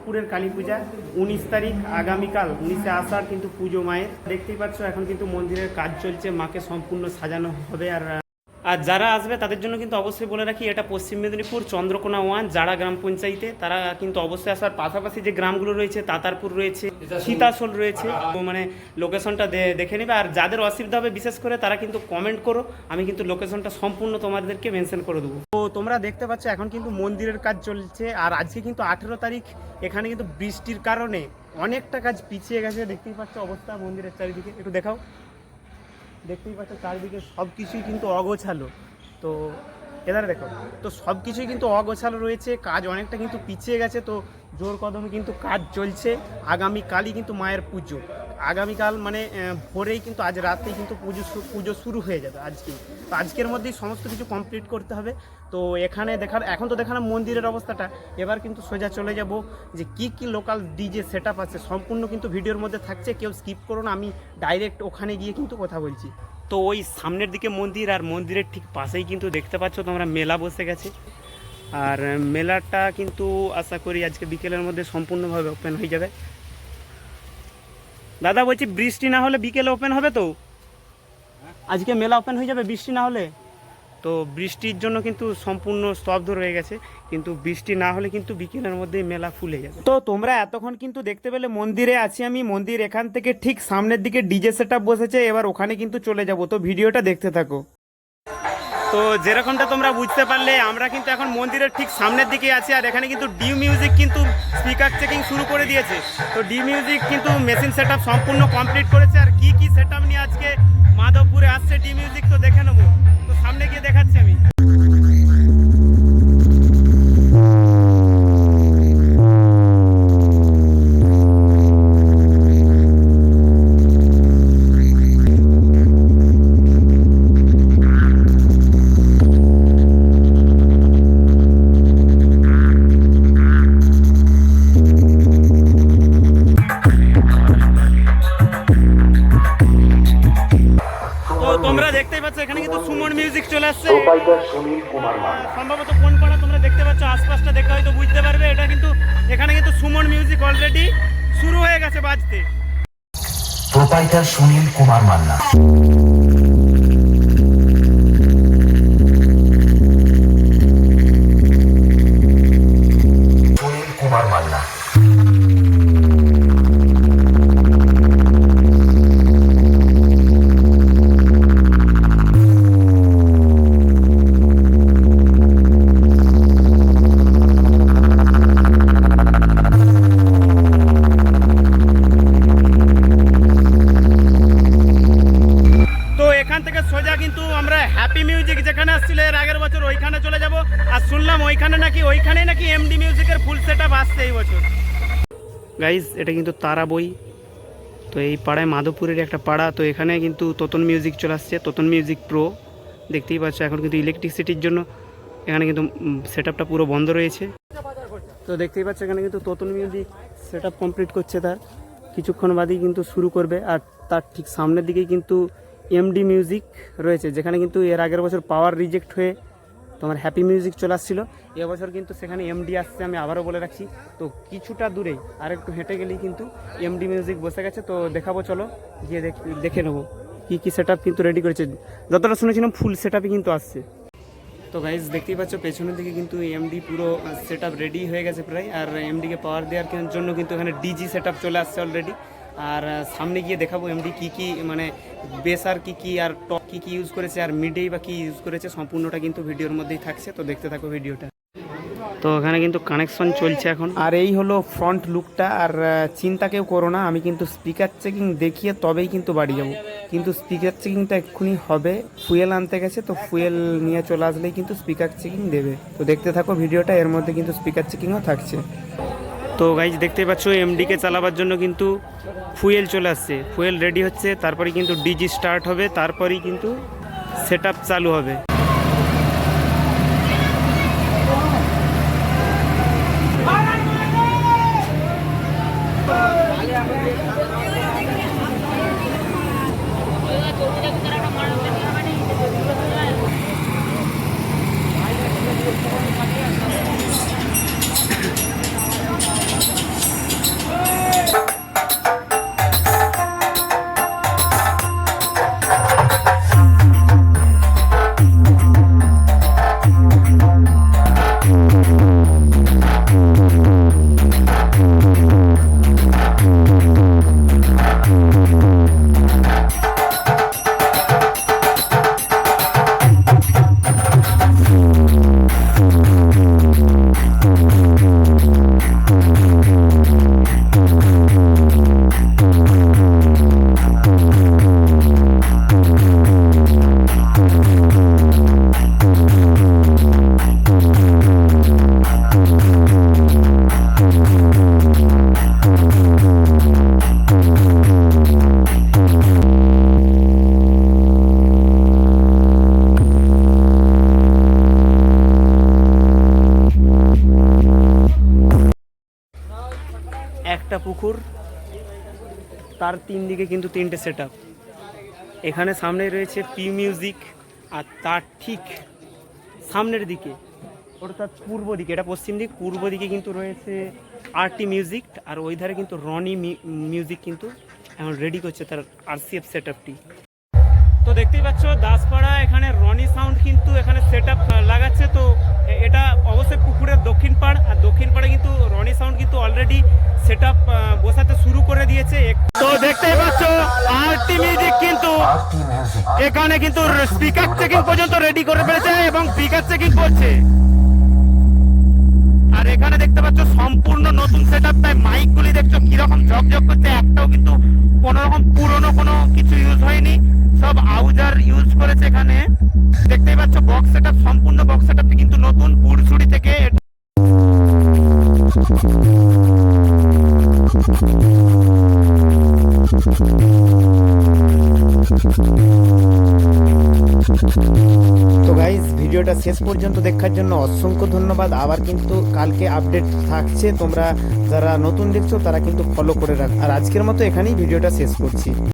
মাধবপুরের কালী পূজা 19 তারিখ আগামীকাল 19শে আষাঢ় কিন্তু পুজো মায়ের। দেখতেই পাচ্ছ এখন কিন্তু মন্দিরের কাজ চলছে, মাকে সম্পূর্ণ সাজানো হবে। আর যারা আসবে তাদের জন্য কিন্তু অবশ্যই বলে রাখি, এটা পশ্চিম মেদিনীপুর চন্দ্রকোনা 1 জাড়া গ্রাম পঞ্চায়েতে। তারা কিন্তু অবশ্যই আসার, পাশাপাশি যে গ্রামগুলো রয়েছে তাতারপুর রয়েছে, সীতাশোল রয়েছে, মানে লোকেশনটা দেখে নেবে। আর যাদের অসুবিধা হবে বিশেষ করে তারা কিন্তু কমেন্ট করো, আমি কিন্তু লোকেশনটা সম্পূর্ণ তোমাদেরকে মেনশন করে দেবো। তো তোমরা দেখতে পাচ্ছ এখন কিন্তু মন্দিরের কাজ চলছে। আর আজকে কিন্তু 18 তারিখ, এখানে কিন্তু বৃষ্টির কারণে অনেকটা কাজ পিছিয়ে গেছে। দেখতেই পাচ্ছ অবস্থা মন্দিরের চারিদিকে, একটু দেখাও। দেখতেই পাচ্ছ চারিদিকে সব কিছুই কিন্তু অগোছালো। তো এধারে দেখো, তো সব কিছুই কিন্তু অগোছালো রয়েছে, কাজ অনেকটা কিন্তু পিছিয়ে গেছে। তো জোর কদমে কিন্তু কাজ চলছে। আগামীকালই কিন্তু মায়ের পুজো, আগামীকাল মানে ভোরেই কিন্তু, আজ রাতেই কিন্তু পুজো শুরু হয়ে যাবে আজকে। তো আজকের মধ্যেই সমস্ত কিছু কমপ্লিট করতে হবে। তো এখানে এখন তো দেখালাম মন্দিরের অবস্থাটা, এবার কিন্তু সোজা চলে যাব যে কি লোকাল ডিজে সেট আপ আছে, সম্পূর্ণ কিন্তু ভিডিওর মধ্যে থাকছে, কেউ স্কিপ করো না। আমি ডাইরেক্ট ওখানে গিয়ে কিন্তু কথা বলছি। তো ওই সামনের দিকে মন্দির, আর মন্দিরের ঠিক পাশেই কিন্তু দেখতে পাচ্ছ তোমরা মেলা বসে গেছে। আর মেলাটা কিন্তু আশা করি আজকে বিকেলের মধ্যে সম্পূর্ণভাবে ওপেন হয়ে যাবে। দাদা বলছি, বৃষ্টি না হলে বিকেলে ওপেন হবে তো? আজকে মেলা ওপেন হয়ে যাবে বৃষ্টি না হলে? তো বৃষ্টির জন্য কিন্তু সম্পূর্ণ স্তব্ধ রয়ে গেছে, কিন্তু বৃষ্টি না হলে কিন্তু বিকেলের মধ্যেই মেলা ফুলে যাবে। তো তোমরা এতক্ষণ কিন্তু দেখতে পেলে মন্দিরে আছি আমি। মন্দির এখান থেকে ঠিক সামনের দিকে ডিজে সেট আপ বসেছে, এবার ওখানে কিন্তু চলে যাব। তো ভিডিওটা দেখতে থাকো। তো যেরকমটা তোমরা বুঝতে পারলে, আমরা কিন্তু এখন মন্দিরের ঠিক সামনের দিকে আছি। আর এখানে কিন্তু ডি মিউজিক কিন্তু স্পিকার চেকিং শুরু করে দিয়েছে। তো ডি মিউজিক কিন্তু মেশিন সেট আপ সম্পূর্ণ কমপ্লিট করেছে। আর কি সেট আপ নিয়ে আজকে মাধবপুরে আসছে ডি মিউজিক, তো দেখে নেবো। তো সামনে গিয়ে দেখাচ্ছি আমি। তোমরা দেখতেই পাচ্ছ এখানে কিন্তু সুমন মিউজিক চলে আসছে। সম্ভবত কোন পাড়া তোমরা দেখতে পাচ্ছ, আশপাশটা দেখে হয়তো বুঝতে পারবে। এটা কিন্তু এখানে কিন্তু সুমন মিউজিক অলরেডি শুরু হয়ে গেছে বাজতে। প্রোপাইটার সুনীল কুমার মান্না। সুনীল কুমার মান্না। সোজা কিন্তু আমরা হ্যাপি মিউজিক যেখানে আসছিল এর আগের বছর, ওইখানে চলে যাব। আর শুনলাম ওইখানে নাকি এমডি মিউজিকের ফুল সেট আপ আসছে এই বছর। গাইজ এটা কিন্তু তারাবই। তো এই পাড়ায় মাধবপুরের একটা পাড়া, তো এখানে কিন্তু তোতন মিউজিক চলে আসছে, তোতন মিউজিক প্রো। দেখতেই পাচ্ছ এখন কিন্তু ইলেকট্রিসিটির জন্য এখানে কিন্তু সেট আপটা পুরো বন্ধ রয়েছে। তো দেখতেই পাচ্ছ এখানে কিন্তু Totan music set up complete করছে, তার কিছুক্ষণ বাদেই কিন্তু শুরু করবে। আর তার ঠিক সামনের দিকেই কিন্তু এমডি মিউজিক রয়েছে, যেখানে কিন্তু এর আগের বছর পাওয়ার রিজেক্ট হয়ে তোমার হ্যাপি মিউজিক চলে আসছিলো। এবছর কিন্তু সেখানে এমডি আসছে, আমি আবারও বলে রাখছি। তো কিছুটা দূরেই আর একটু হেঁটে গেলেই কিন্তু এমডি মিউজিক বসে গেছে। তো দেখাবো, চলো গিয়ে দেখে নেবো কী সেট আপ কিন্তু রেডি করেছে। যতটা শুনেছিলাম ফুল সেট আপই কিন্তু আসছে। তো গাইজ দেখতেই পাচ্ছ পেছনের দিকে কিন্তু এমডি পুরো সেট আপ রেডি হয়ে গেছে প্রায়। আর এমডিকে পাওয়ার দেওয়ার জন্য কিন্তু এখানে ডিজি সেট আপ চলে আসছে অলরেডি। আর সামনে গিয়ে দেখাবো এমডি কী মানে বেস আর কী আর টপ কী ইউজ করেছে, আর মিডেই বা কী ইউজ করেছে, সম্পূর্ণটা কিন্তু ভিডিওর মধ্যেই থাকছে। তো দেখতে থাকো ভিডিওটা। তো এখানে কিন্তু কানেকশন চলছে এখন। আর এই হলো ফ্রন্ট লুকটা। আর চিন্তা কেউ করো না, আমি কিন্তু স্পিকার চেকিং দেখিয়ে তবেই কিন্তু বাড়ি যাব। কিন্তু স্পিকার চেকিংটা এক্ষুনি হবে, ফুয়েল আনতে গেছে। তো ফুয়েল নিয়ে চলে আসলেই কিন্তু স্পিকার চেকিং দেবে। তো দেখতে থাকো ভিডিওটা, এর মধ্যে কিন্তু স্পিকার চেকিংও থাকছে। তো গাইজ দেখতে পাচ্ছ এমডিকে চালাবার জন্য কিন্তু ফুয়েল চলে আসছে, ফুয়েল রেডি হচ্ছে, তারপরে কিন্তু ডিজি স্টার্ট হবে, তারপরেই কিন্তু সেট আপ চালু হবে। পুকুর, তার 3 দিকে কিন্তু 3টে সেট আপ। এখানে সামনে রয়েছে পি মিউজিক, আর তার ঠিক সামনের দিকে অর্থাৎ পূর্ব দিকে, এটা পশ্চিম দিক, পূর্ব দিকে কিন্তু রয়েছে আরটি মিউজিক, আর ওই ধারে কিন্তু রনি মিউজিক কিন্তু এখন রেডি করছে তার আরসিএফ সেট আপটি। তো দেখতেই পাচ্ছ দাসপাড়া এখানে রনি সাউন্ড কিন্তু এখানে সেট আপ লাগাচ্ছে। তো এটা অবশ্যই পুকুরের দক্ষিণ পাড়, আর দক্ষিণ পাড়ে কিন্তু রনি সাউন্ড কিন্তু অলরেডি সেট আপ বসাতে শুরু করে দিয়েছে। তো দেখতেই পাচ্ছ আরটি মিউজিক কিন্তু আরটি মিউজিক এখানে কিন্তু স্পিকার চেকিং পর্যন্ত রেডি করে ফেলেছে এবং স্পিকার চেকিং করছে। আর এখানে দেখতে পাচ্ছ সম্পূর্ণ নতুন সেট আপ, তাই মাইকগুলি দেখছো কিরকম ঝকঝক করছে, একটাও কিন্তু কোনোরকম পুরনো কোনো কিছু ইউজ হয়নি, সব আউজার ইউজ করেছে এখানে। দেখতেই পাচ্ছ বক্স সেট আপ, সম্পূর্ণ বক্স সেট আপটি কিন্তু নতুন পুরসুড়ি থেকে। তো গাইজ ভিডিওটা শেষ পর্যন্ত দেখার জন্য অসংখ্য ধন্যবাদ। আবার কিন্তু কালকে আপডেট থাকছে, তোমরা যারা নতুন দেখছো তারা কিন্তু ফলো করে রাখ। আর আজকের মতো এখানেই ভিডিওটা শেষ করছি।